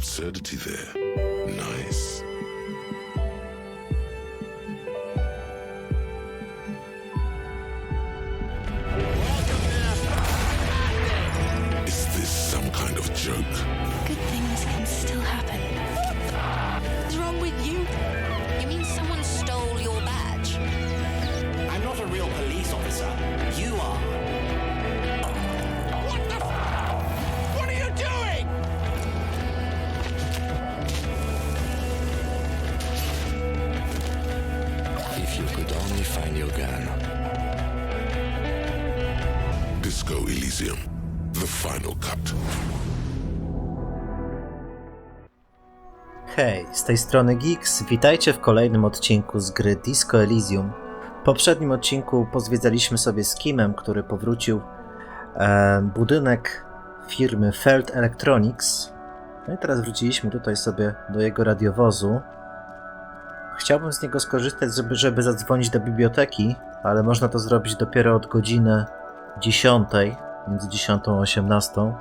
absurdity there. Nice. Is this some kind of joke? Good things can still happen. What's wrong with you? You mean someone stole your badge? I'm not a real police officer. You are. What the f***? What are you doing? If you could only find your gun. Disco Elysium The Final Cut. Hej, z tej strony Geeks, witajcie w kolejnym odcinku z gry Disco Elysium. W poprzednim odcinku pozwiedzaliśmy sobie z Kimem, który powrócił budynek firmy Feld Electronics. No i teraz wróciliśmy tutaj sobie do jego radiowozu. Chciałbym z niego skorzystać, żeby zadzwonić do biblioteki, ale można to zrobić dopiero od godziny 10, między 10 a 18,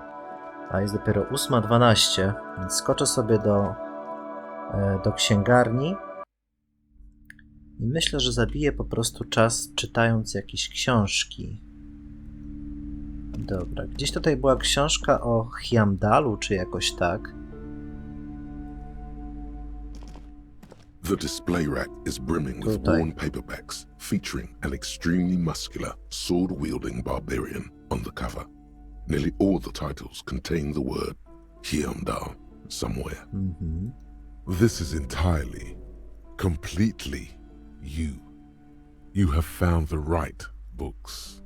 a jest dopiero 8:12, więc skoczę sobie do księgarni i myślę, że zabiję po prostu czas czytając jakieś książki. Dobra, gdzieś tutaj była książka o Hjelmdallu, czy jakoś tak. The display rack is brimming with worn paperbacks featuring an extremely muscular, sword-wielding barbarian on the cover. Nearly all the titles contain the word Hjelmdallu somewhere. This is entirely, completely you. You have found the right books.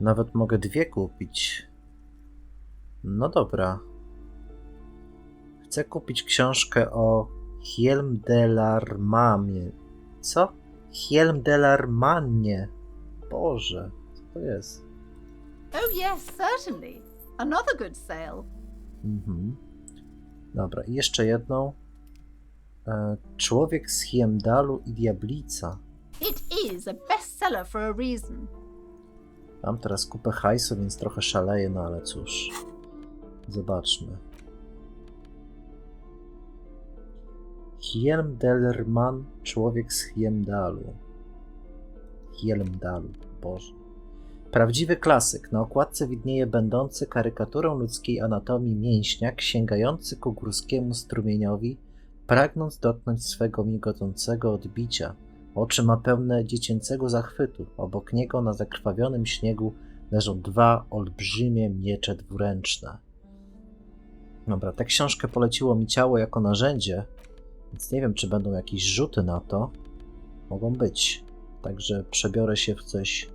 Nawet mogę dwie kupić. No dobra. Chcę kupić książkę o Hjelmdallarmanie. Co? Hjelmdallarmanie. Boże, co to jest? Oh yes, certainly. Another good sale. Dobra, i jeszcze jedną. Człowiek z Hjelmdallu i Diablica. It is a bestseller for a reason. Mam teraz kupę hajsu, więc trochę szaleję, no ale cóż. Zobaczmy. Hjelmdallarman, człowiek z Hjelmdallu. Hjelmdallu, Boże. Prawdziwy klasyk. Na okładce widnieje będący karykaturą ludzkiej anatomii mięśniak, sięgający ku górskiemu strumieniowi, pragnąc dotknąć swego migotącego odbicia. Oczy ma pełne dziecięcego zachwytu. Obok niego na zakrwawionym śniegu leżą dwa olbrzymie miecze dwuręczne. Dobra, tę książkę poleciło mi ciało jako narzędzie, więc nie wiem, czy będą jakieś rzuty na to. Mogą być. Także przebiorę się w coś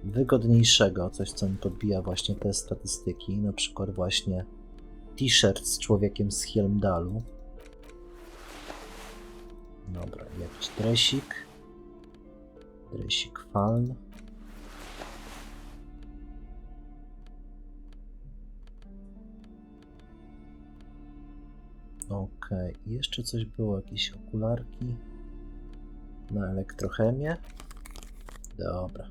wygodniejszego, coś, co mi podbija właśnie te statystyki. Na przykład właśnie t-shirt z człowiekiem z Hjelmdallu. Dobra, jakiś dresik. Dresik faln. Okej, jeszcze coś było, jakieś okularki na elektrochemię. Dobra.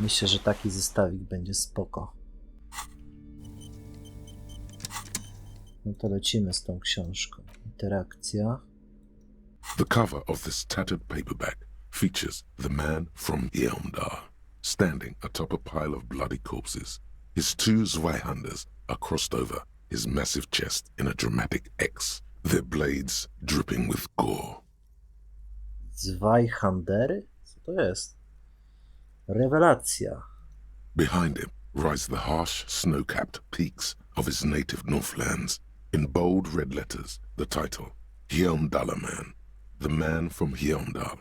Myślę, że taki zestawik będzie spoko. No to lecimy z tą książką. Interakcja. The cover of this tattered paperback features the man from Hjelmdallu standing atop a pile of bloody corpses. His two zweihanders are crossed over his massive chest in a dramatic X, their blades dripping with gore. Zweihandery? Co to jest? Rewelacja. Behind him rise the harsh, snow-capped peaks of his native Northlands. In bold red letters, the title, Hjelmdallarman, the man from Hjelmdallu,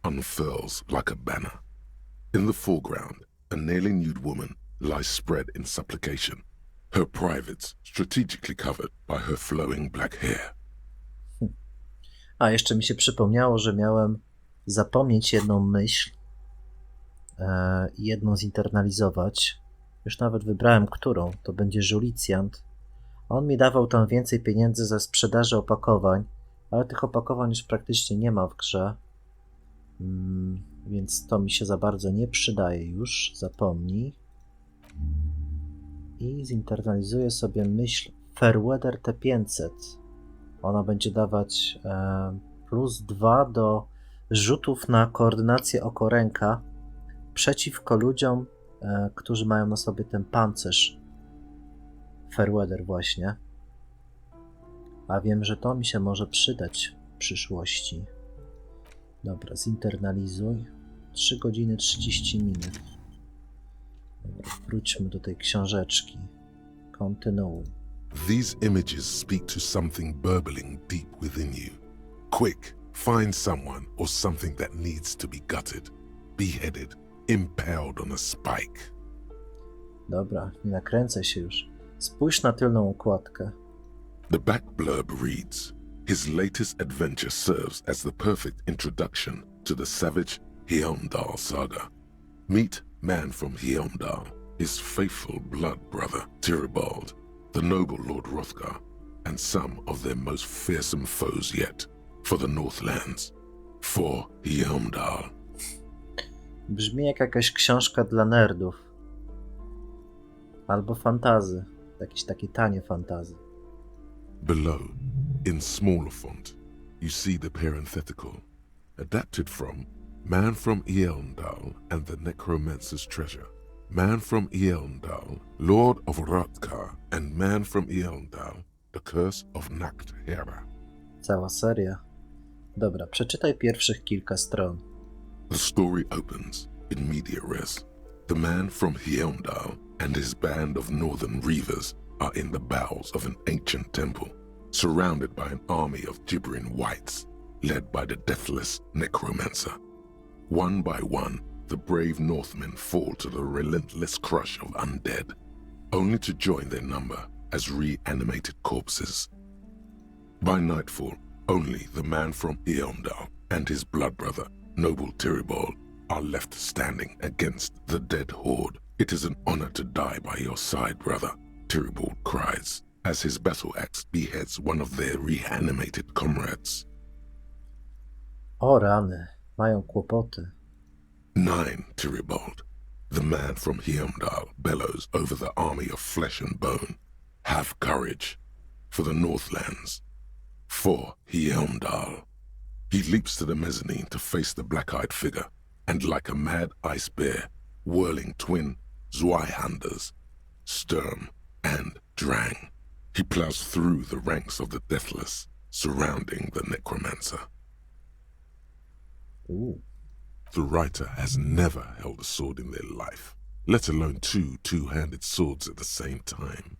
unfurls like a banner. In the foreground, a nearly nude woman lies spread in supplication, her privates strategically covered by her flowing black hair. A, jeszcze mi się przypomniało, że miałem zapomnieć jedną myśl i jedną zinternalizować. Już nawet wybrałem, którą. To będzie żulicjant. On mi dawał tam więcej pieniędzy za sprzedaży opakowań, ale tych opakowań już praktycznie nie ma w grze. Więc to mi się za bardzo nie przydaje już. Zapomnij. i zinternalizuję sobie myśl Fairweather T500. Ona będzie dawać +2 do rzutów na koordynację oko-ręka przeciwko ludziom, którzy mają na sobie ten pancerz Fairweather właśnie. A wiem, że to mi się może przydać w przyszłości. Dobra, zinternalizuj. 3 godziny 30 minut. Dobra, wróćmy do tej książeczki. Kontynuuj. These images speak to something burbling deep within you. Quick, find someone or something that needs to be gutted, beheaded, impaled on a spike. Dobra, nie nakręcaj się już. Spójrz na tylną układkę. The back blurb reads, his latest adventure serves as the perfect introduction to the savage Hjelmdallu saga. Meet man from Hjelmdallu, his faithful blood brother Tyribald, the noble Lord Hrothgar, and some of their most fearsome foes yet, for the Northlands, for Hjelmdallu. Brzmi jak jakaś książka dla nerdów. Albo fantazy. Jakieś takie tanie fantazy. Below, in smaller font, you see the parenthetical, adapted from Man from Hjelmdallu and the Necromancer's Treasure. Man from Hjelmdallu, Lord of Hrothgar, and Man from Hjelmdallu, The Curse of Nacht-Hera. Cała seria. Dobra, przeczytaj pierwszych kilka stron. The story opens in media res. The man from Hjelmdallu and his band of northern reavers are in the bowels of an ancient temple, surrounded by an army of gibbering wights, led by the deathless necromancer. One by one, the brave Northmen fall to the relentless crush of undead, only to join their number as reanimated corpses. By nightfall, only the man from Hjelmdallu and his blood brother, noble Tyribald, are left standing against the dead horde. It is an honor to die by your side, brother, Tyribald cries, as his battle axe beheads one of their reanimated comrades. O rany, mają kłopoty. 9, Tyribald, the man from Hjelmdallu, bellows over the army of flesh and bone. Have courage, for the Northlands, for Hjelmdallu. He leaps to the mezzanine to face the black-eyed figure, and like a mad ice bear, whirling twin Zweihanders, Sturm and Drang, he plows through the ranks of the deathless, surrounding the necromancer. Ooh. The writer has never held a sword in their life, let alone two two-handed swords at the same time.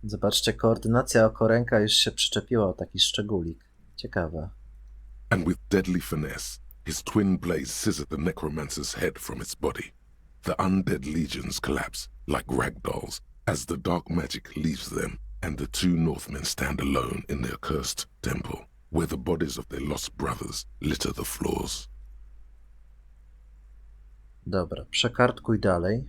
Zobaczcie, koordynacja oko-ręka już się przyczepiła o taki szczególik. Ciekawe. And with deadly finesse, his twin blades scissor the necromancer's head from its body. The undead legions collapse like ragdolls as the dark magic leaves them, and the two Northmen stand alone in their cursed temple, where the bodies of their lost brothers litter the floors. Dobra, przekartkuj dalej.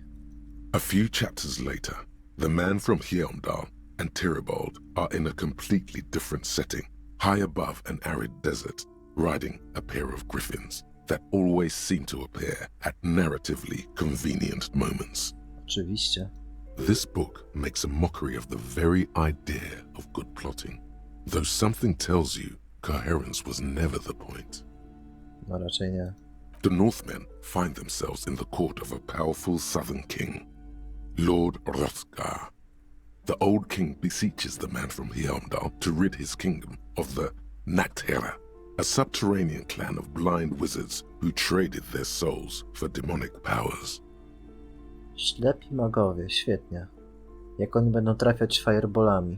A few chapters later, the man from Hjelmdallu and Tyribald are in a completely different setting, high above an arid desert, riding a pair of griffins that always seem to appear at narratively convenient moments. Oczywiście. This book makes a mockery of the very idea of good plotting, though something tells you coherence was never the point. No raczej nie. The Northmen find themselves in the court of a powerful southern king, Lord Hrothgar. The old king beseeches the man from Hjelmdallu to rid his kingdom of the Nacht-Hera, a subterranean clan of blind wizards who traded their souls for demonic powers. Ślepi magowie, świetnie. Jak oni będą trafiać fireballami.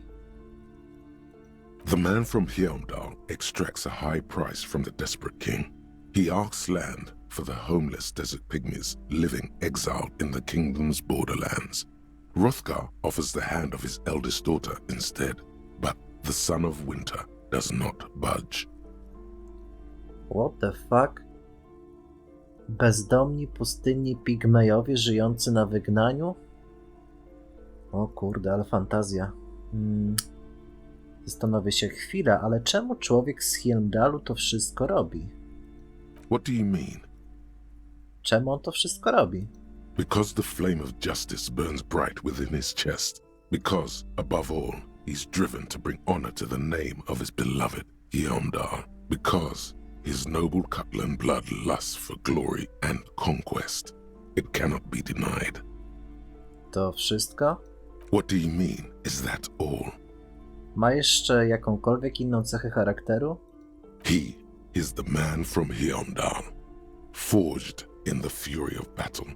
The man from Hjelmdallu extracts a high price from the desperate king. He asks land for the homeless desert pygmies living exiled in the kingdom's borderlands. Hrothgar offers the hand of his eldest daughter instead, but the son of winter does not budge. What the fuck? Bezdomni, pustynni pigmejowie żyjący na wygnaniu? O kurde, ale fantazja. Zastanowię się chwilę, ale czemu człowiek z Hjelmdallu to wszystko robi? What do you mean? Czemu on to wszystko robi? Because the flame of justice burns bright within his chest. Because, above all, he's driven to bring honor to the name of his beloved Hjelmdallu. Because his noble Cutland blood lusts for glory and conquest. It cannot be denied. To wszystko? What do you mean, is that all? Ma jeszcze jakąkolwiek inną cechę charakteru? He is the man from Hjelmdallu, forged in the fury of battle.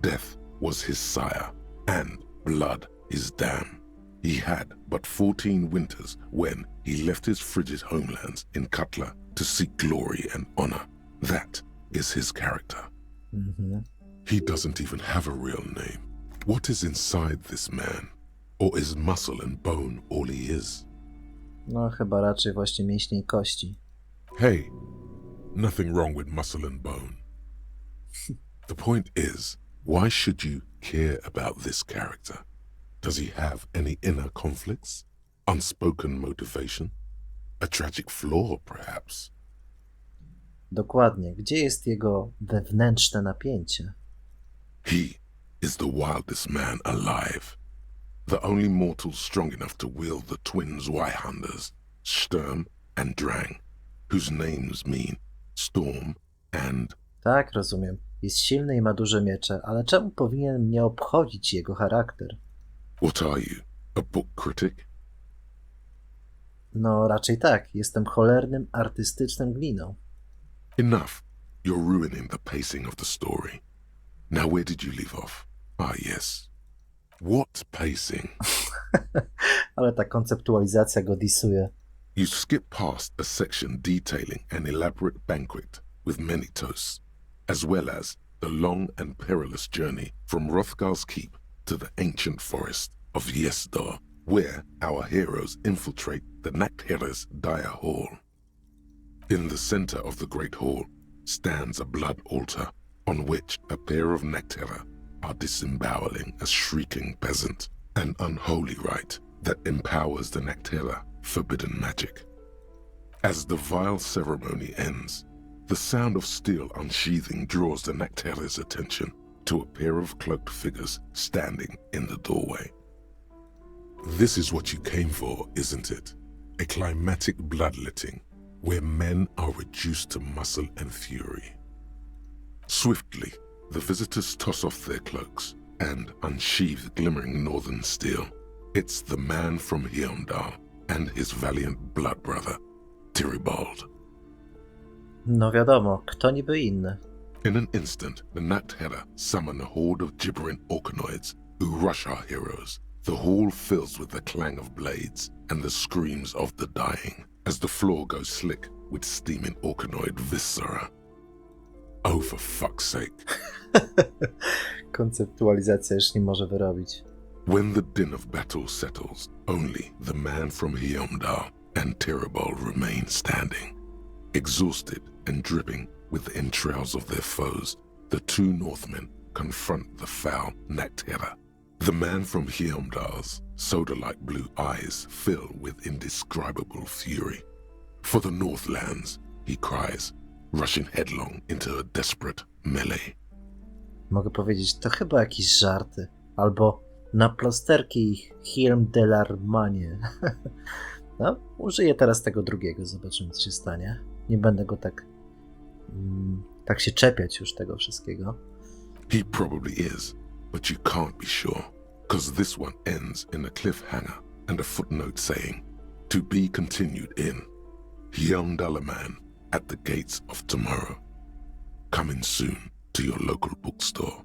Death was his sire, and blood his dam. He had but 14 winters when he left his frigid homelands in Cutla to seek glory and honor. That is his character. He doesn't even have a real name. What is inside this man? Or is muscle and bone all he is? No, chyba raczej właśnie mięśnie i kości. Hey, nothing wrong with muscle and bone. The point is, why should you care about this character? Does he have any inner conflicts? Unspoken motivation? A tragic flaw, perhaps? Dokładnie. Gdzie jest jego wewnętrzne napięcie? He is the wildest man alive. The only mortal strong enough to wield the twin Zweihanders, Sturm and Drang, whose names mean storm and... Tak, rozumiem. Jest silny i ma duże miecze, ale czemu powinien mnie obchodzić jego charakter? What are you, a book critic? No, raczej tak. Jestem cholernym, artystycznym gliną. Enough. You're ruining the pacing of the story. Now where did you leave off? Ah, yes. What pacing? Ale ta konceptualizacja go disuje. You skip past a section detailing an elaborate banquet with many toasts, as well as the long and perilous journey from Hrothgar's keep to the ancient forest of Jesdar, where our heroes infiltrate the Nachtherre's dire hall. In the center of the great hall stands a blood altar on which a pair of Nachtherre are disemboweling a shrieking peasant, an unholy rite that empowers the Nachtherre forbidden magic. As the vile ceremony ends, the sound of steel unsheathing draws the Nachtherre's attention to a pair of cloaked figures standing in the doorway. This is what you came for, isn't it? A climatic bloodletting where men are reduced to muscle and fury. Swiftly, the visitors toss off their cloaks and unsheathe glimmering northern steel. It's the man from Hjelmdallu and his valiant blood brother, Tyribald. No wiadomo, kto niby inny. In an instant, the Nachtherre summon a horde of gibbering orcanoids who rush our heroes. The hall fills with the clang of blades and the screams of the dying as the floor goes slick with steaming orcanoid viscera. Oh, for fuck's sake. Konceptualizacja już nie może wyrobić. When the din of battle settles, only the man from Hjelmdallu and Tyribald remain standing. Exhausted and dripping with the entrails of their foes, the two Northmen confront the foul Nachtherre. The man from Hjelmdallu's soda-like blue eyes fill with indescribable fury. For the Northlands, he cries, rushing headlong into a desperate melee. Mogę powiedzieć, to chyba jakieś żarty. Albo na plasterki ich Hjelmdallarmanie. No, użyję teraz tego drugiego, zobaczymy co się stanie. Nie będę go tak się czepiać już tego wszystkiego. He probably is, but you can't be sure, because this one ends in a cliffhanger and a footnote saying, to be continued in Hjelmdallu Man at the gates of tomorrow. Coming soon to your local bookstore.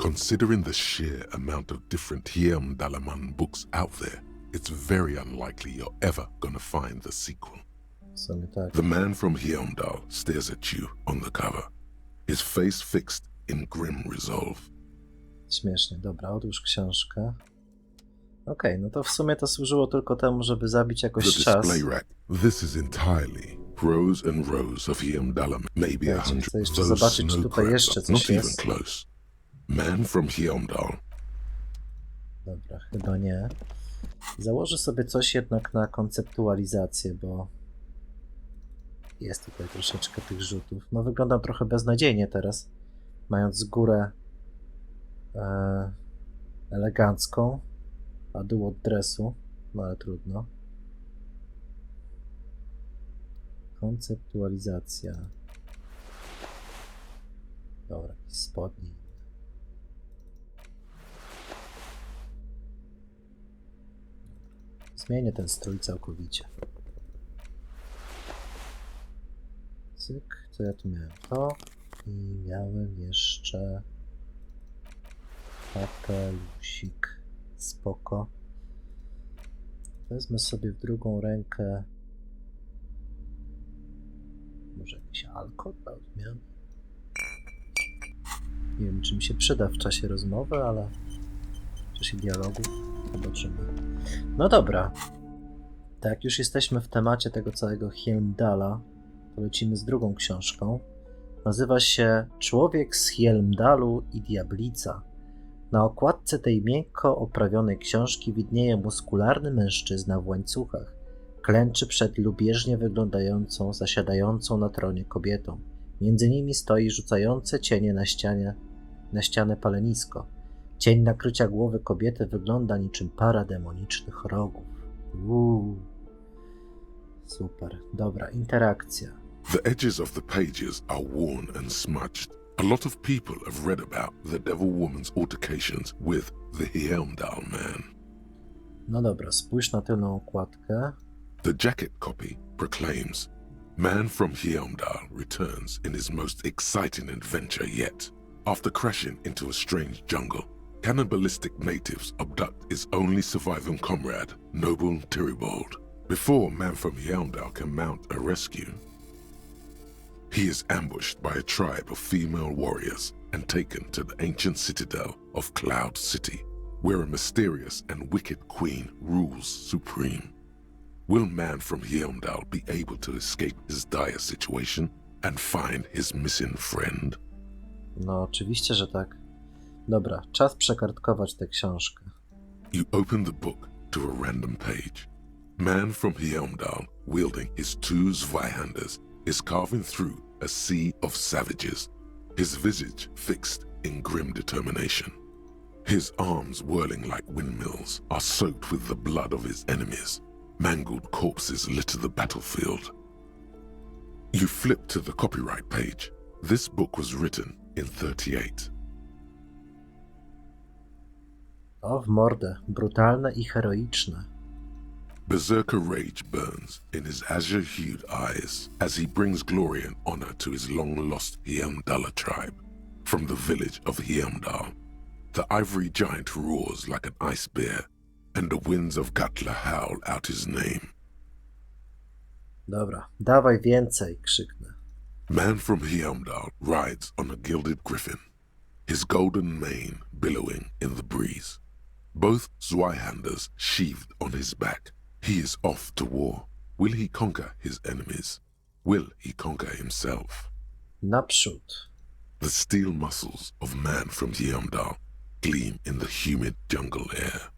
Considering the sheer amount of different Hjelmdallarman books out there, it's very unlikely you're ever gonna find the sequel. W sumie tak. The man from Hjelmdallu stares at you on the cover, his face fixed in grim resolve. Śmiesznie. Dobra, odłóż książkę. Okej, no to w sumie to służyło tylko temu, żeby zabić The jakoś czas. display rack. This is entirely rows and rows of Hjelmdallu, maybe Ja 100 chcę jeszcze those zobaczyć, czy snow tutaj crabs jeszcze are coś not even jest. close. Man from Hjelmdallu. Dobra, chyba nie. Założę sobie coś jednak na konceptualizację, bo jest tutaj troszeczkę tych rzutów. No wyglądam trochę beznadziejnie teraz, mając z górę elegancką, a dół od dresu, no ale trudno. Konceptualizacja. Dobra, jakieś spodnie. Zmienię ten strój całkowicie. Cyk, co ja tu miałem? To i miałem jeszcze kapelusik. Spoko. Wezmę sobie w drugą rękę może jakiś alkohol na odmianę. Nie wiem, czy mi się przyda w czasie rozmowy, ale w czasie dialogu zobaczymy. No dobra. Tak, już jesteśmy w temacie tego całego Hjelmdalla, to lecimy z drugą książką. Nazywa się Człowiek z Hjelmdallu i Diablica. Na okładce tej miękko oprawionej książki widnieje muskularny mężczyzna w łańcuchach. Klęczy przed lubieżnie wyglądającą, zasiadającą na tronie kobietą. Między nimi stoi rzucające cienie na ścianę palenisko. Cień nakrycia głowy kobiety wygląda niczym para demonicznych rogów. Super. Dobra, interakcja. The edges of the pages are worn and smudged. A lot of people have read about the Devil Woman's altercations with the Hjelmdallu man. No dobra, spójrz na tylną okładkę. The jacket copy proclaims, "Man from Hjelmdallu returns in his most exciting adventure yet. After crashing into a strange jungle, cannibalistic natives abduct his only surviving comrade, Noble Tiribold. Before Man from Hjelmdallu can mount a rescue, he is ambushed by a tribe of female warriors and taken to the ancient citadel of Cloud City, where a mysterious and wicked queen rules supreme. Will Man from Hjelmdallu be able to escape his dire situation and find his missing friend?" No oczywiście, że tak. Dobra, czas przekartkować tę książkę. You open the book to a random page. Man from Hjelmdallu, wielding his two Zweihanders, is carving through a sea of savages, his visage fixed in grim determination. His arms whirling like windmills are soaked with the blood of his enemies. Mangled corpses litter the battlefield. You flip to the copyright page. This book was written in 38. O, w mordę. Brutalne i heroiczne. Berserker rage burns in his azure-hued eyes as he brings glory and honor to his long-lost Hjelmdallu tribe. From the village of Hjelmdallu, the ivory giant roars like an ice bear, and the winds of Gatla howl out his name. Dobra, dawaj więcej, krzyknę. Man from Hjelmdallu rides on a gilded griffin, his golden mane billowing in the breeze. Both Zweihanders sheathed on his back. He is off to war. Will he conquer his enemies? Will he conquer himself? Naprzód. The steel muscles of Man from Hjelmdallu gleam in the humid jungle air.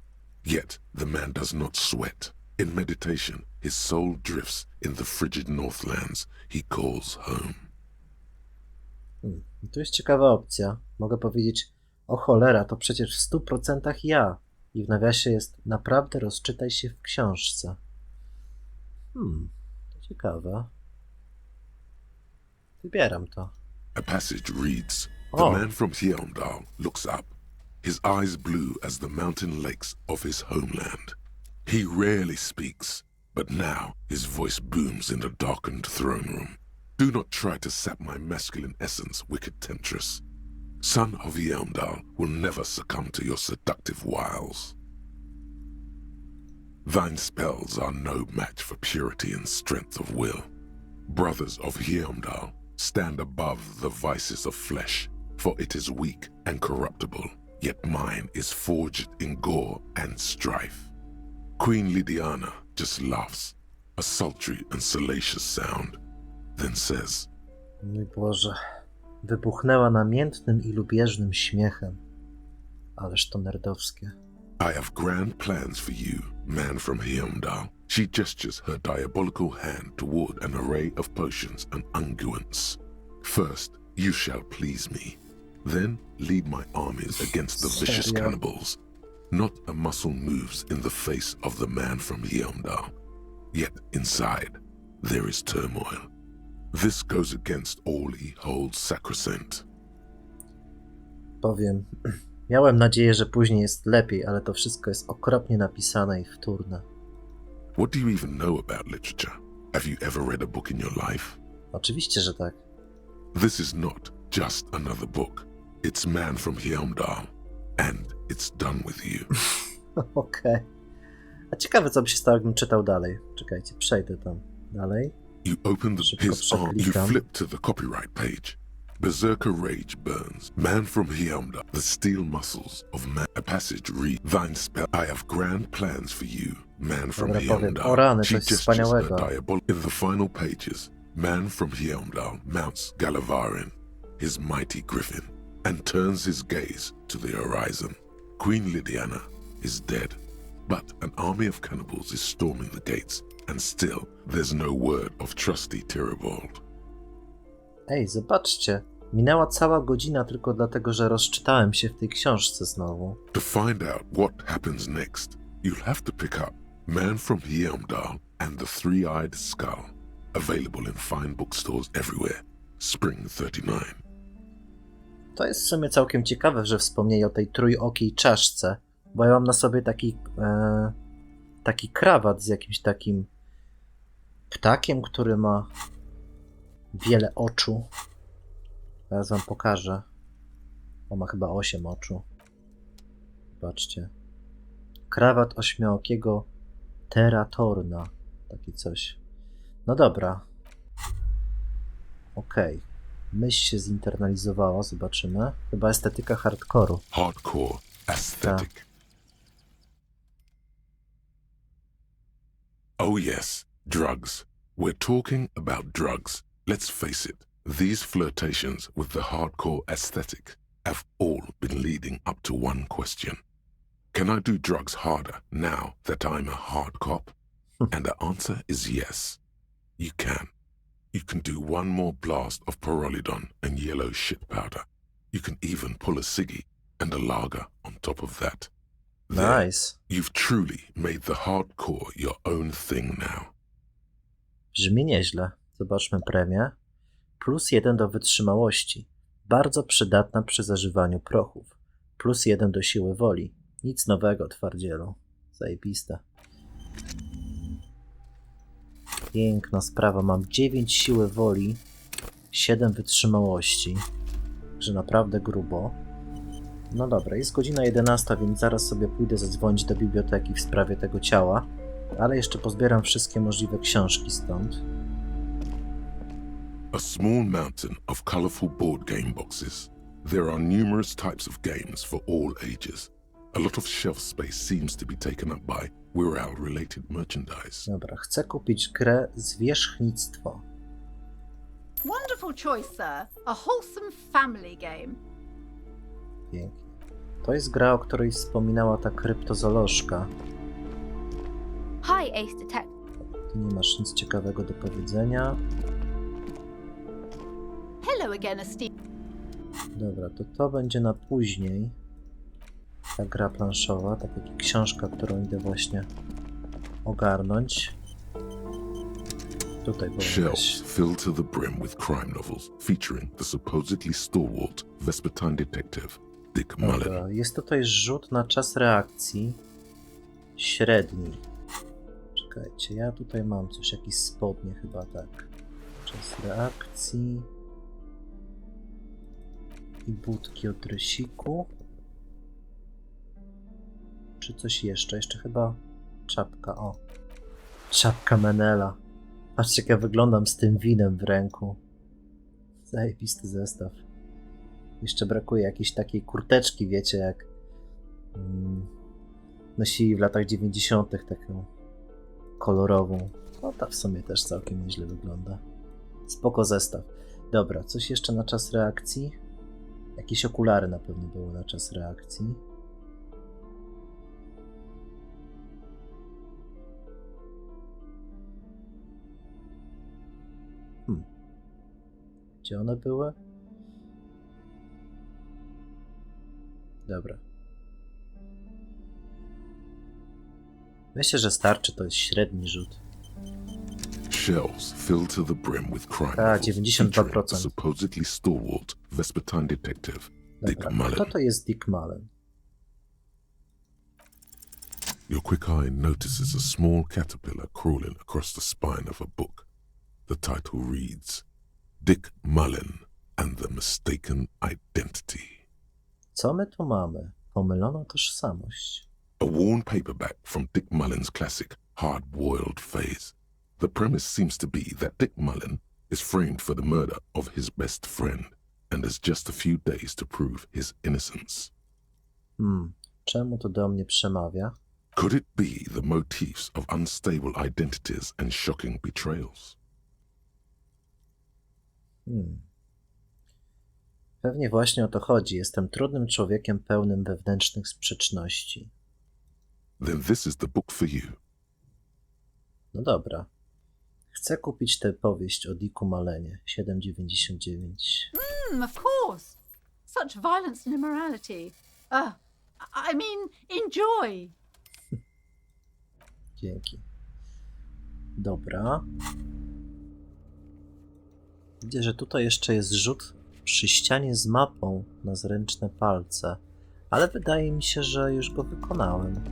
Yet the man does not sweat. In meditation, his soul drifts in the frigid northlands he calls home. To jest ciekawa opcja. Mogę powiedzieć, o cholera, to przecież w 100% ja. I w nawiasie jest, naprawdę rozczytaj się w książce. To ciekawe. Wybieram to. A passage reads, "The man from Hjelmdallu looks up, his eyes blue as the mountain lakes of his homeland. He rarely speaks, but now his voice booms in the darkened throne room. Do not try to sap my masculine essence, wicked temptress. Son of Hjelmdallu will never succumb to your seductive wiles. Thine spells are no match for purity and strength of will. Brothers of Hjelmdallu, stand above the vices of flesh, for it is weak and corruptible, yet mine is forged in gore and strife." Queen Lydiana just laughs, a sultry and salacious sound, then says, Mój Boże, wybuchnęła namiętnym i lubieżnym śmiechem. Ależ to nerdowskie. "I have grand plans for you, Man from Hjelmdallu." She gestures her diabolical hand toward an array of potions and unguents. "First, you shall please me. Then lead my armies against the vicious Serio? cannibals. Not a muscle moves in the face of the man from Hjelmdallu. Yet inside, there is turmoil. This goes against all he holds sacrosanct. Powiem, miałem nadzieję, że później jest lepiej, ale to wszystko jest okropnie napisane i wtórne. What do you even know about literature? Have you ever read a book in your life? Oczywiście, że tak. This is not just another book. It's Man from Hjelmdallu, and it's done with you. Okej. A ciekawe, co by się stało, jakbym czytał dalej. Czekajcie, przejdę tam dalej. You open Szybko his arm, you przeklikam. flip to the copyright page. Berserker rage burns. Man from Hjelmdallu, the steel muscles of man. A passage read, thine spell. I have grand plans for you, man from Dobra, powiem, Hjelmdallu. o rany, to She jest gestures wspaniałego. her diabolic. In the final pages, man from Hjelmdallu mounts Gallavarin, his mighty griffin, and turns his gaze to the horizon. Queen Lydiana is dead, but an army of cannibals is storming the gates, and still there's no word of trusty Tyribald. Ej, zobaczcie. Minęła cała godzina tylko dlatego, że rozczytałem się w tej książce znowu. To find out what happens next, you'll have to pick up Man from Hjelmdallu and the Three-Eyed Skull, available in fine bookstores everywhere. Spring 39. To jest w sumie całkiem ciekawe, że wspomnieli o tej trójokiej czaszce, bo ja mam na sobie taki krawat z jakimś takim ptakiem, który ma wiele oczu. Teraz wam pokażę. On ma chyba 8 oczu. Zobaczcie. Krawat ośmiookiego teratorna. Takie coś. No dobra. Okej. Myśl się zinternalizowała, zobaczymy. Chyba estetyka hardkoru. Hardcore aesthetic. Oh yes, drugs. We're talking about drugs. Let's face it, these flirtations with the hardcore aesthetic have all been leading up to one question. Can I do drugs harder now that I'm a hard cop? And the answer is yes, you can. You can do one more blast of pyrrolidon and yellow shit powder. You can even pull a ciggy and a lager on top of that. There, Nice. you've truly made the hardcore your own thing now. Brzmi nieźle. Zobaczmy premię. +1 do wytrzymałości. Bardzo przydatna przy zażywaniu prochów. +1 do siły woli. Nic nowego, twardzielu. Zajebiste. Piękna sprawa. Mam 9 siły woli, 7 wytrzymałości. Że naprawdę grubo. No dobra, jest godzina 11, więc zaraz sobie pójdę zadzwonić do biblioteki w sprawie tego ciała. Ale jeszcze pozbieram wszystkie możliwe książki stąd. A small mountain of colorful board game boxes. There are numerous types of games for all ages. A lot of shelf space seems to be taken up by Wirral-related merchandise. Dobra, chcę kupić grę Zwierzchnictwo. Wonderful choice, sir. A wholesome family game. Pięknie. To jest gra, o której wspominała ta kryptozolożka. Hi, Ace Detective. Tu nie masz nic ciekawego do powiedzenia. Hello again, esteemed. Dobra, to będzie na później. Ta gra planszowa, tak jak i książka, którą idę właśnie ogarnąć. Tutaj było Shelves filled to the brim with crime novels featuring the supposedly stalwart Vespertine detective Dick Mullen. Dobra, jest tutaj rzut na czas reakcji średni. Czekajcie, ja tutaj mam coś, jakieś spodnie chyba, tak. Czas reakcji i budki od rysiku. Czy coś jeszcze? Jeszcze chyba czapka, o. Czapka Menela. Patrzcie, jak ja wyglądam z tym winem w ręku. Zajebisty zestaw. Jeszcze brakuje jakiejś takiej kurteczki, wiecie, jak nosili w latach 90. taką kolorową. No ta w sumie też całkiem nieźle wygląda. Spoko zestaw. Dobra, coś jeszcze na czas reakcji? Jakieś okulary na pewno były na czas reakcji. Gdzie one były? Dobra. Myślę, że starczy, to jest średni rzut. Shelves filled to the brim with crime A, novels 92%. featuring the supposedly stalwart Vespertine detective Dick Dobra. Mullen. Kto to jest Dick Mullen? Your quick eye notices a small caterpillar crawling across the spine of a book. The title reads, Dick Mullen and the Mistaken Identity. Co my tu mamy? Pomyloną tożsamość. A worn paperback from Dick Mullen's classic Hard-Boiled Phase. The premise seems to be that Dick Mullen is framed for the murder of his best friend and has just a few days to prove his innocence. Czemu to do mnie przemawia? Could it be the motifs of unstable identities and shocking betrayals? Pewnie właśnie o to chodzi. Jestem trudnym człowiekiem pełnym wewnętrznych sprzeczności. Then this is the book for you. No dobra. Chcę kupić tę powieść o Dicku Mullenie. 7,99. Of course. Such violence and immorality. I mean, enjoy. Dzięki. Dobra. Widzę, że tutaj jeszcze jest rzut przy ścianie z mapą na zręczne palce. Ale wydaje mi się, że już go wykonałem.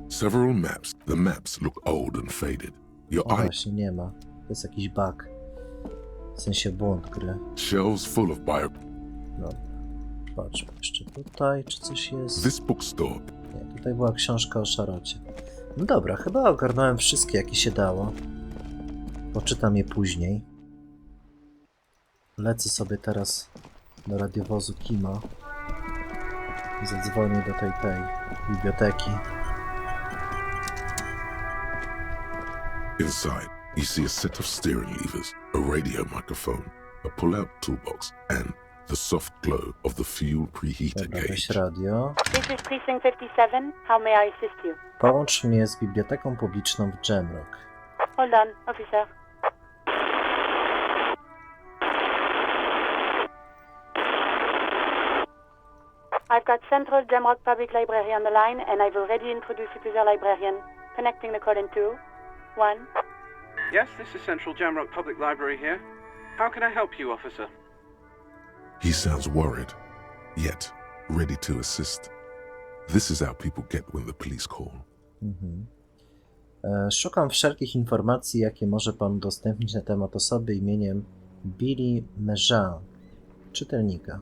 Several maps. The maps look old and faded. Your O eye właśnie, nie ma. To jest jakiś bug. W sensie błąd gry. shelves full of bio. No. Patrzmy jeszcze tutaj, czy coś jest. This bookstore. Nie, tutaj była książka o szarocie. No dobra, chyba ogarnąłem wszystkie, jakie się dało. Poczytam je później. Lecę sobie teraz do radiowozu Kima. Zadzwonię do tej biblioteki. Inside, you see a set of steering levers, a radio microphone, a pull-out toolbox, and the soft glow of the fuel preheater Dobra, weź gauge. radio. This is Precinct 57. How may I assist you? Połącz mnie z biblioteką publiczną w Jamrock. Hold on, officer. I've got Central Jamrock Public Library on the line, and I've already introduced you to the librarian. Connecting the call in 2, 1. Yes, this is Central Jamrock Public Library here. How can I help you, officer? He sounds worried, yet ready to assist. This is how people get when the police call. Szukam wszelkich informacji, jakie może pan udostępnić na temat osoby imieniem Billy Mejean, czytelnika.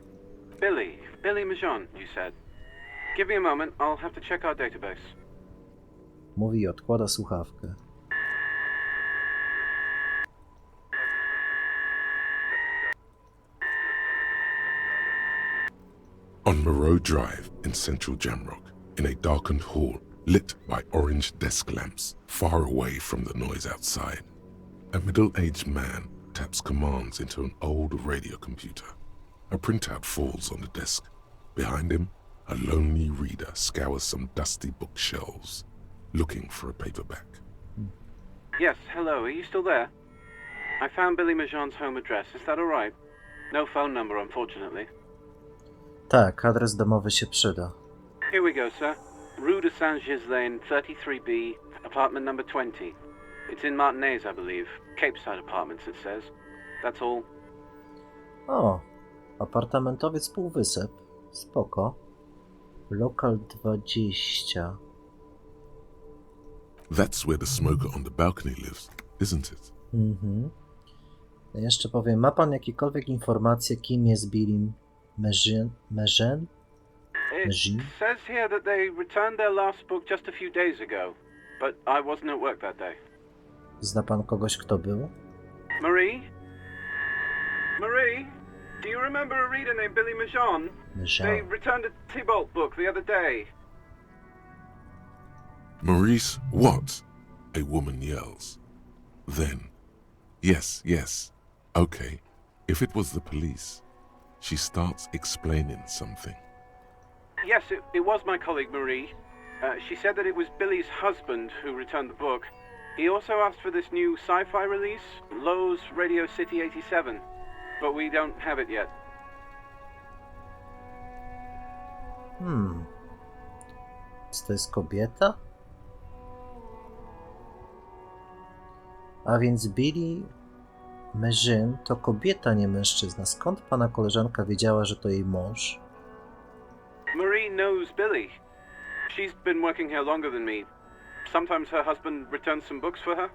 Billy Majon, you said. Give me a moment, I'll have to check our database. Mówi i odkłada słuchawkę. On Moreau Drive in central Jamrock, in a darkened hall lit by orange desk lamps far away from the noise outside, a middle-aged man taps commands into an old radio computer. A printout falls on the desk. Behind him, a lonely reader scours some dusty bookshelves, looking for a paperback. Yes, hello, are you still there? I found Billy Majon's home address, is that alright? No phone number, unfortunately. Tak, adres domowy się przyda. Here we go, sir. Rue de Saint-Gilles Lane, 33B, apartment number 20. It's in Martinez, I believe. Capeside Apartments, it says. That's all. O, apartamentowiec półwysep. Spoko. Lokal 20. That's where the smoker on the balcony lives, isn't it? Jeszcze powiem, ma pan jakiekolwiek informacje, kim jest Billy Mejean? It says here that they returned their last book just a few days ago, but I wasn't at work that day. Zna pan kogoś, kto był? Marie? Marie? Do you remember a reader named Billy Majon? They Mejean. returned a Tybalt book the other day. Maurice, what? A woman yells. Then, yes, okay, if it was the police. She starts explaining something. Yes, it was my colleague Marie. She said that it was Billy's husband who returned the book. He also asked for this new sci-fi release, Lowe's Radio City 87, but we don't have it yet. Czy to jest kobieta? A więc Billy Merzyn to kobieta, nie mężczyzna. Skąd pana koleżanka wiedziała, że to jej mąż? Marie knows Billy. She's been working here longer than me. Sometimes her husband returns some books for her.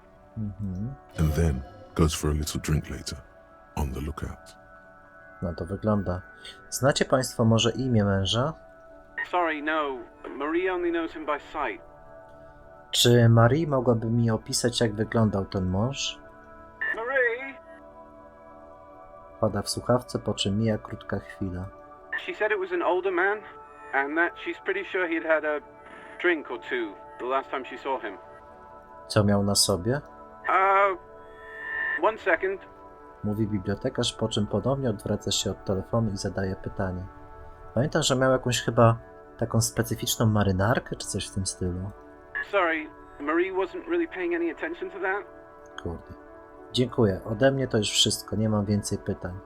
And then goes for a little drink later. On the lookout. No to wygląda. Znacie państwo może imię męża? Sorry, no. Marie only knows him by sight. Czy Marie mogłaby mi opisać, jak wyglądał ten mąż? Marie! Pada w słuchawce, po czym mija krótka chwila. She said it was an older man, and that she's pretty sure he'd had a drink or two the last time she saw him. Co miał na sobie? One second. Mówi bibliotekarz, po czym ponownie odwraca się od telefonu i zadaje pytanie. Pamiętam, że miał jakąś chyba taką specyficzną marynarkę, czy coś w tym stylu. Sorry, Marie wasn't really paying any attention to that. Kurde. Dziękuję. Ode mnie to już wszystko. Nie mam więcej pytań.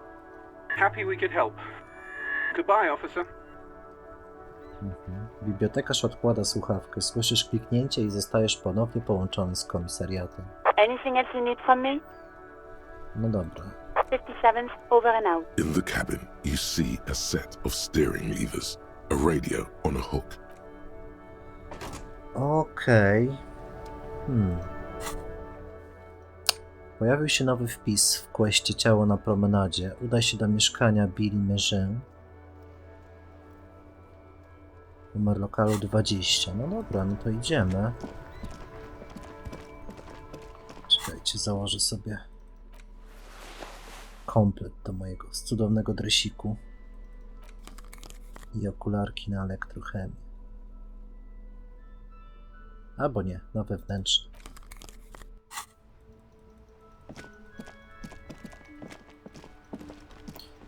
Happy we could help. Goodbye, officer. Bibliotekarz odkłada słuchawkę. Słyszysz kliknięcie i zostajesz ponownie połączony z komisariatem. Anything else you need from me? No dobra. 57th, over and out. In the cabin, you see a set of steering levers, a radio on a hook. Okej. Pojawił się nowy wpis w questie Ciało na promenadzie. Udaj się do mieszkania Billy Merzyn. Numer lokalu 20. No dobra, no to idziemy. Czekajcie, założę sobie komplet do mojego cudownego dresiku i okularki na elektrochemię. Albo nie, na wewnętrzny.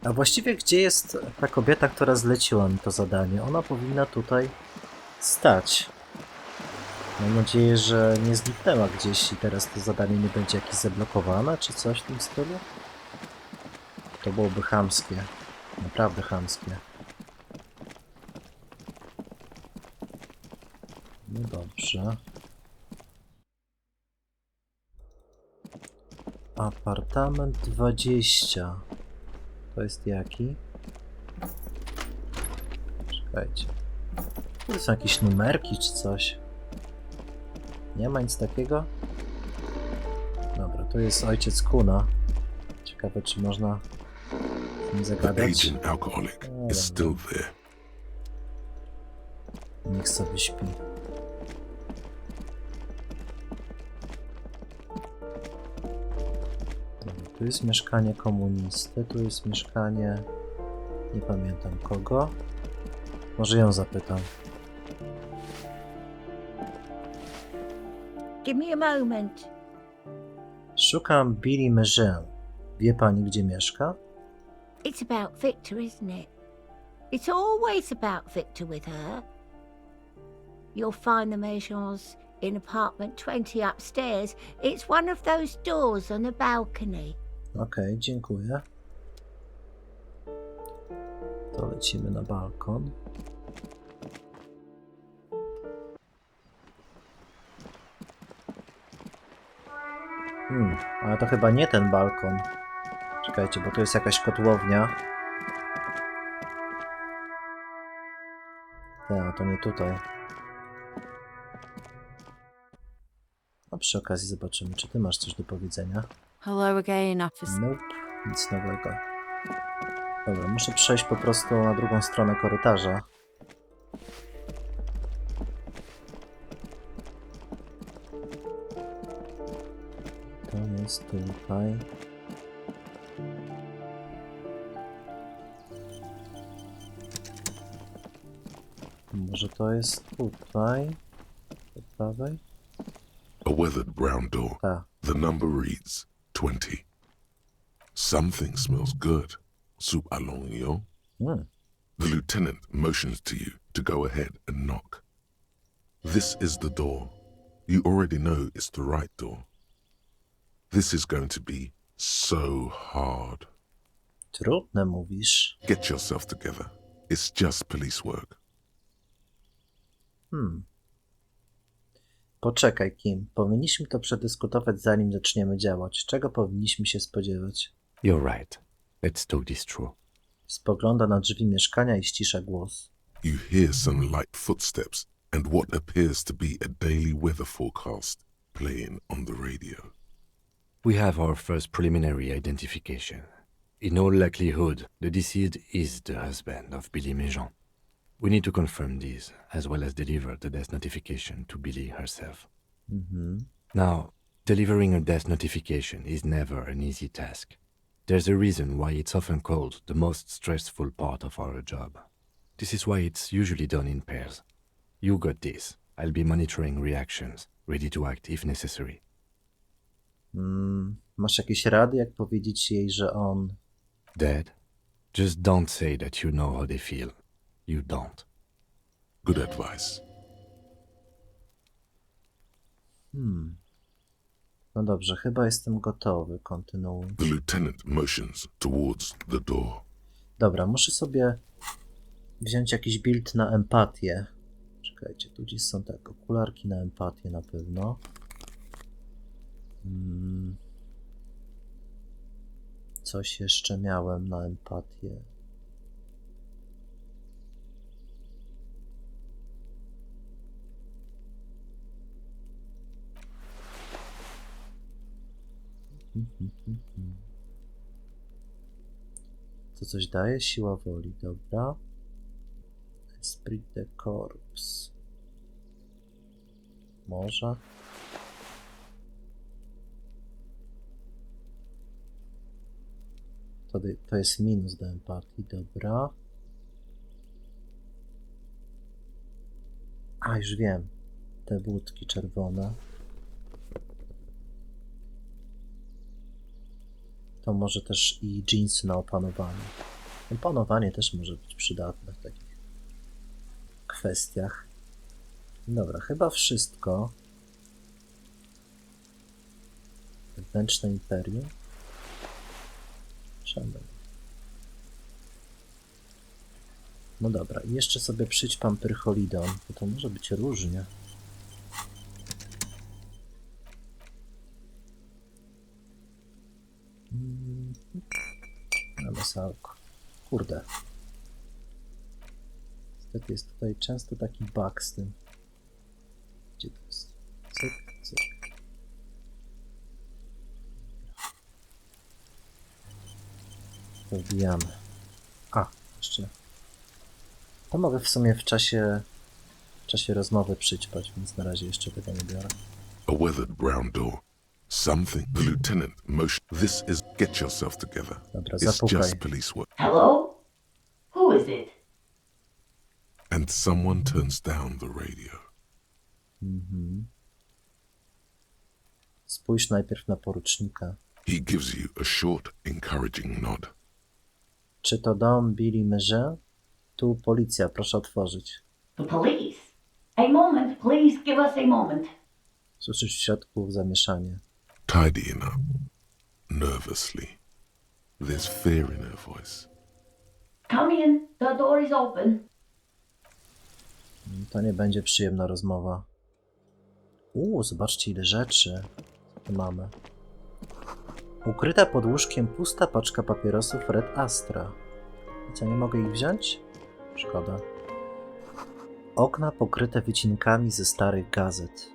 A właściwie gdzie jest ta kobieta, która zleciła mi to zadanie? Ona powinna tutaj stać. Mam nadzieję, że nie zniknęła gdzieś i teraz to zadanie nie będzie jakieś zablokowane, czy coś w tym stylu. To byłoby chamskie. Naprawdę chamskie. No dobrze. Apartament 20. To jest jaki? Czekajcie. To są jakieś numerki czy coś? Nie ma nic takiego? Dobra, to jest ojciec Kuna. Ciekawe, czy można z nim The zagadać. aging alcoholic is still there. Niech sobie śpi. Dobra, tu jest mieszkanie komunisty, tu jest mieszkanie... Nie pamiętam kogo. Może ją zapytam. Give me a moment. Szukam Billy Merzyn. Wie pani, gdzie mieszka? It's about Victor, isn't it? It's always about Victor with her. You'll find the Merchants in apartment 20 upstairs. It's one of those doors on the balcony. Okej, dziękuję. To lecimy na balkon. Ale to chyba nie ten balkon. Czekajcie, bo to jest jakaś kotłownia. Nie, to nie tutaj. A przy okazji zobaczymy, czy ty masz coś do powiedzenia. Hello again, officer. Nope, nic nowego. Dobra, muszę przejść po prostu na drugą stronę korytarza. To jest tutaj. Może to jest tutaj? Po prawej? A weathered brown door. Tak. The number reads 20. Something smells good. Soup allons, yo. The lieutenant motions to you to go ahead and knock. This is the door. You already know it's the right door. This is going to be so hard. Trudne mówisz. Get yourself together. It's just police work. Poczekaj, Kim. Powinniśmy to przedyskutować, zanim zaczniemy działać. Czego powinniśmy się spodziewać? You're right. Let's talk this through. Spogląda na drzwi mieszkania i ścisza głos. You hear some light footsteps and what appears to be a daily weather forecast playing on the radio. We have our first preliminary identification. In all likelihood, the deceased is the husband of Billy Méjean. We need to confirm this, as well as deliver the death notification to Billy herself. Now, delivering a death notification is never an easy task. There's a reason why it's often called the most stressful part of our job. This is why it's usually done in pairs. You got this. I'll be monitoring reactions, ready to act if necessary. Masz jakieś rady, jak powiedzieć jej, że on... Dead? Just don't say that you know how they feel. You don't. Good advice. No dobrze, chyba jestem gotowy. Kontynuuj. The lieutenant motions towards the door. Dobra, muszę sobie wziąć jakiś build na empatię. Czekajcie, tu gdzieś są tak, okularki na empatię na pewno. Coś jeszcze miałem na empatię. To coś daje? Siła woli, dobra. Esprit de corps. Może? To jest minus do empatii, dobra. A, już wiem. Te budki czerwone. To może też i dżinsy na opanowanie. Opanowanie też może być przydatne w takich kwestiach. Dobra, chyba wszystko. Wewnętrzne imperium. Czemu? No dobra, i jeszcze sobie przyćpam pyrcholidon, bo to może być różnie. Mamy salko. Kurde. Niestety jest tutaj często taki bug z tym. Gdzie to jest? Cyk, cyk. To wbijamy. A, jeszcze. To mogę w sumie w czasie rozmowy przyćpać, więc na razie jeszcze tego nie biorę. A weathered brown door. Something. The lieutenant motion. This is. Get yourself together. Dobra, It's zapukaj. just police work. Hello? Who is it? And someone turns down the radio. Spójrz najpierw na porucznika. He gives you a short, encouraging nod. Czy to dom Billy Méjean? Tu policja, proszę otworzyć. The police. A moment, please give us a moment. Słyszysz w środku zamieszanie. Tidying up. Nervously. There's fear in her voice. Come in, the door is open. To nie będzie przyjemna rozmowa. Zobaczcie ile rzeczy tu mamy. Ukryta pod łóżkiem pusta paczka papierosów Red Astra. I co, nie mogę ich wziąć? Szkoda. Okna pokryte wycinkami ze starych gazet.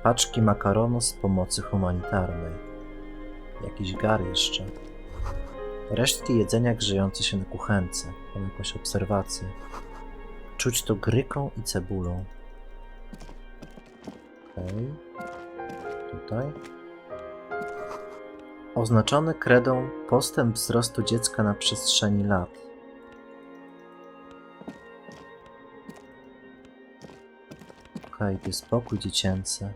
Paczki makaronu z pomocy humanitarnej. Jakiś gar jeszcze. Resztki jedzenia grzejące się na kuchence. Mam jakąś obserwację. Czuć to gryką i cebulą. Okej. Tutaj. Oznaczony kredą postęp wzrostu dziecka na przestrzeni lat. Okej, to jest pokój dziecięcy.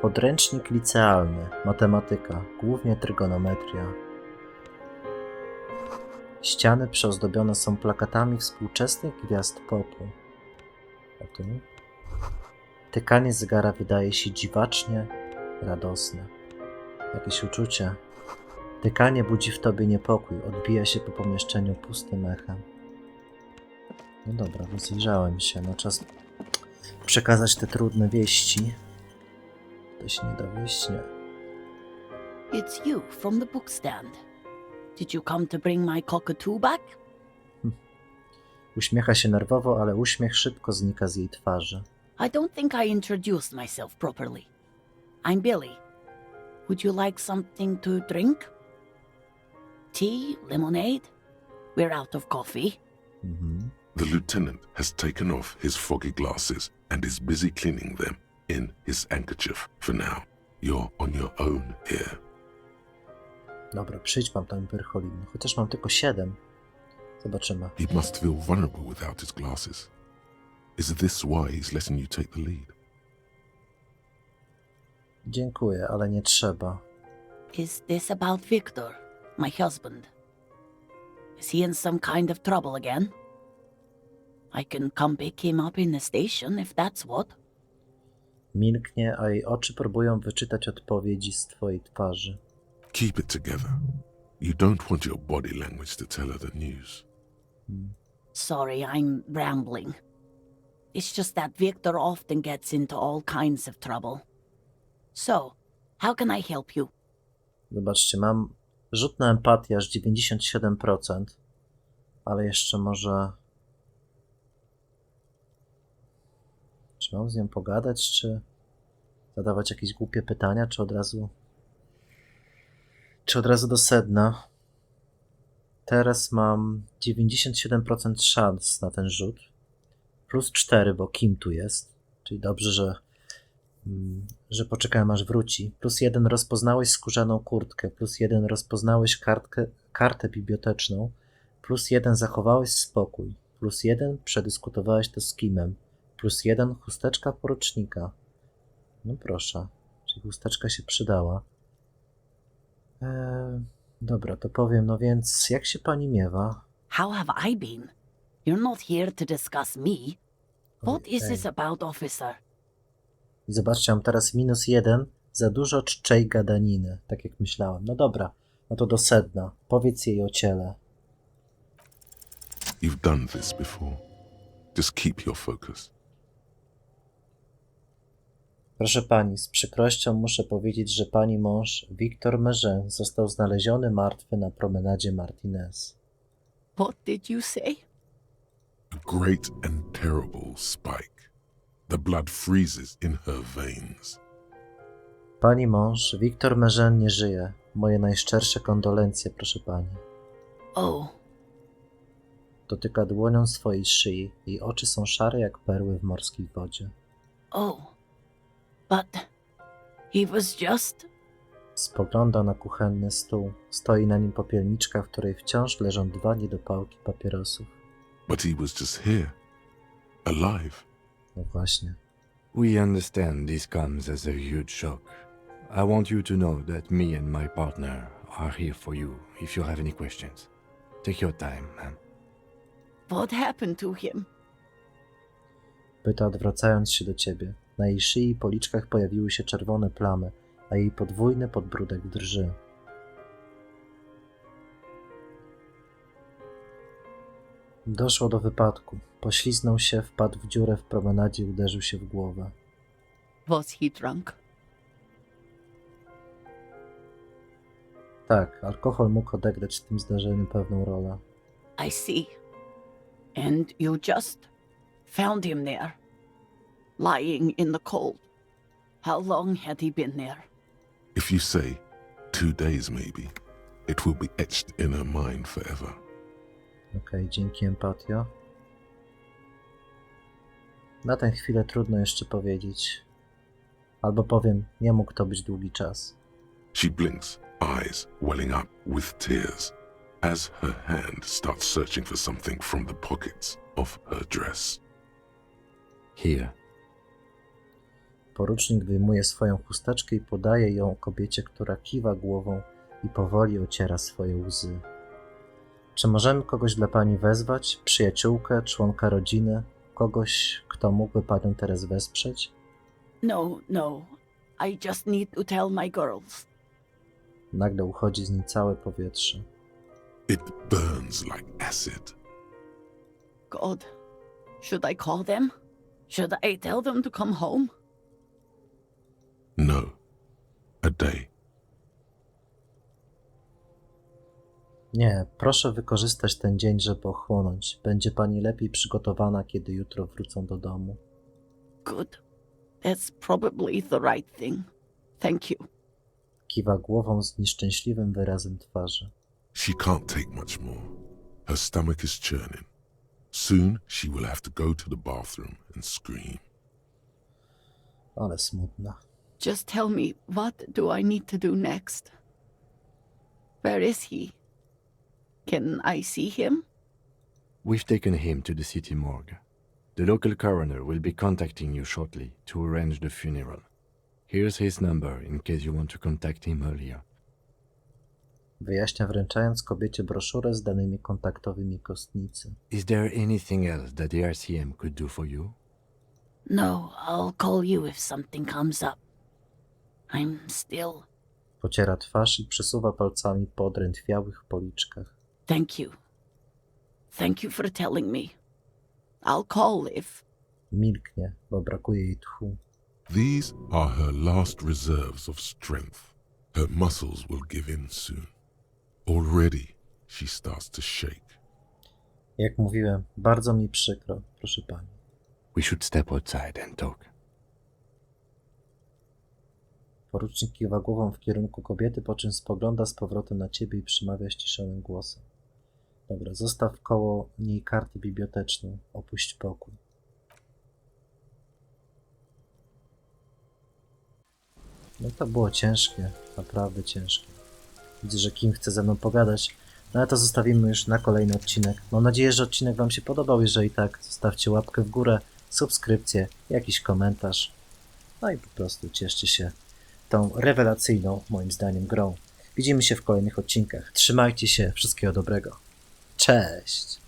Podręcznik licealny, matematyka, głównie trygonometria. Ściany przyozdobione są plakatami współczesnych gwiazd popu. A tu? Tykanie zegara wydaje się dziwacznie radosne. Jakieś uczucie. Tykanie budzi w tobie niepokój, odbija się po pomieszczeniu pustym echem. No dobra, rozejrzałem się, no czas przekazać te trudne wieści. To się nie da wieść, nie. It's you from the bookstand. Did you come to bring my cockatoo back? Uśmiecha się nerwowo, ale uśmiech szybko znika z jej twarzy. I don't think I introduced myself properly. I'm Billy. Would you like something to drink? Tea? Lemonade? We're out of coffee. The lieutenant has taken off his foggy glasses and is busy cleaning them in his handkerchief for now. You're on your own here. Dobra, przyjdź, mam tam pyrcholiny. Chociaż mam tylko 7. Zobaczymy. He must feel vulnerable without his glasses. Is this why he's letting you take the lead? Dziękuję, ale nie trzeba. Is this about Victor, my husband? Is he in some kind of trouble again? I can come pick him up in the station if that's what. Milknie, a jej oczy próbują wyczytać odpowiedzi z twojej twarzy. Keep it together. You don't want your body language to tell her the news. Sorry, I'm rambling. It's just that Victor often gets into all kinds of trouble. So, how can I help you? Zobaczcie, mam rzut na empatię aż 97%, ale jeszcze może... Czy mam z nią pogadać, czy zadawać jakieś głupie pytania, czy od razu do sedna? Teraz mam 97% szans na ten rzut. Plus 4, bo Kim tu jest. Czyli dobrze, że poczekałem aż wróci. Plus 1 rozpoznałeś skórzaną kurtkę. Plus 1 rozpoznałeś kartę biblioteczną. Plus 1 zachowałeś spokój. Plus 1 przedyskutowałeś to z Kimem. Plus 1 chusteczka porucznika. No proszę, czyli chusteczka się przydała. Dobra, to powiem, no więc jak się pani miewa? How have I been? You're not here to discuss me. What is this about, officer? I zobaczcie, mam teraz -1 za dużo czczej gadaniny, tak jak myślałem. No dobra, no to do sedna. Powiedz jej o ciele. You've done this before. Just keep your focus. Proszę pani, z przykrością muszę powiedzieć, że pani mąż, Victor Merzin, został znaleziony martwy na promenadzie Martinez. What did you say? A great and terrible spike. The blood freezes in her veins. Pani mąż, Victor Merzin, nie żyje. Moje najszczersze kondolencje, proszę pani. Oh. Dotyka dłonią swojej szyi. Jej oczy są szare jak perły w morskiej wodzie. Oh. But he was just... Spogląda na kuchenny stół. Stoi na nim popielniczka, w której wciąż leżą 2 niedopałki papierosów. But he was just here. Alive. No właśnie. We understand this comes as a huge shock. I want you to know that me and my partner are here for you if you have any questions. Take your time, ma'am. What happened to him? Pyta, odwracając się do ciebie. Na jej szyi i policzkach pojawiły się czerwone plamy, a jej podwójny podbródek drży. Doszło do wypadku. Pośliznął się, wpadł w dziurę w promenadzie i uderzył się w głowę. Was he drunk? Tak, alkohol mógł odegrać w tym zdarzeniu pewną rolę. I see. And you just found him there, lying in the cold. How long had he been there? If you say 2 days maybe, it will be etched in her mind forever. Okej, dzięki empatio. Na tę chwilę trudno jeszcze powiedzieć. Albo powiem, nie mógł to być długi czas. She blinks, eyes welling up with tears, as her hand starts searching for something from the pockets of her dress. Here. Porucznik wyjmuje swoją chusteczkę i podaje ją kobiecie, która kiwa głową i powoli ociera swoje łzy. Czy możemy kogoś dla pani wezwać? Przyjaciółkę, członka rodziny? Kogoś, kto mógłby panią teraz wesprzeć? No. I just need to tell my girls. Nagle uchodzi z nim całe powietrze. It burns like acid. God. Should I call them? Should I tell them to come home? No. A day. Nie, proszę wykorzystać ten dzień, żeby ochłonąć. Będzie pani lepiej przygotowana, kiedy jutro wrócą do domu. Good. That's probably the right thing. Thank you. Kiwa głową z nieszczęśliwym wyrazem twarzy. She can't take much more. Her stomach is churning. Soon she will have to go to the bathroom and scream. Ale smutna. Just tell me, what do I need to do next? Where is he? Can I see him? We've taken him to the city morgue. The local coroner will be contacting you shortly to arrange the funeral. Here's his number in case you want to contact him earlier. Wyjaśnia, wręczając kobiecie broszurę z danymi kontaktowymi kostnicy. Is there anything else that the RCM could do for you? No, I'll call you if something comes up. I'm still... Pociera twarz i przesuwa palcami po odrętwiałych policzkach. Thank you. Thank you for telling me. I'll call if... Milknie, bo brakuje jej tchu. These are her last reserves of strength. Her muscles will give in soon. Already she starts to shake. Jak mówiłem, bardzo mi przykro, proszę pani. We should step outside and talk. Porucznik kiwa głową w kierunku kobiety, po czym spogląda z powrotem na ciebie i przemawia ściszonym głosem. Dobra, zostaw koło niej kartę biblioteczną. Opuść pokój. No to było ciężkie, naprawdę ciężkie. Widzę, że Kim chce ze mną pogadać, no ale to zostawimy już na kolejny odcinek. Mam nadzieję, że odcinek wam się podobał. Jeżeli tak, zostawcie łapkę w górę, subskrypcję, jakiś komentarz. No i po prostu cieszcie się tą rewelacyjną, moim zdaniem, grą. Widzimy się w kolejnych odcinkach. Trzymajcie się, wszystkiego dobrego. Cześć!